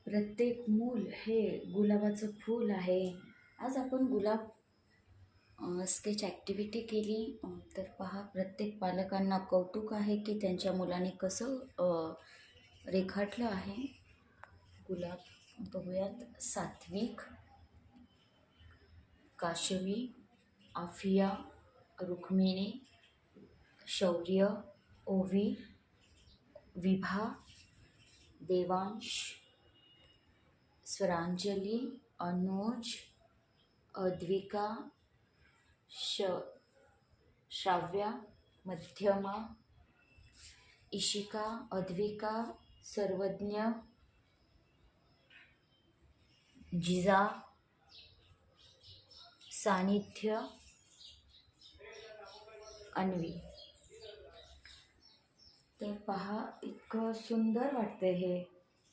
प्रत्येक मूल हे गुलाबाचं फूल आहे. आज आपण गुलाब स्केच ॲक्टिव्हिटी केली. तर पहा, प्रत्येक पालकांना कौतुक आहे की त्यांच्या मुलाने कसं रेखाटलं आहे गुलाब. बघूयात. सात्विक, काशवी, आफिया, रुक्मिणी, शौर्य, ओवी, विभा, देवांश, स्वरांजली, अनुज, अद्विका, श्राव्या, मध्यमा, इशिका, अद्विका, सर्वज्ञ, जिजा, सानिध्य, अन्वी. तर पहा, इतकं सुंदर वाटतं हे.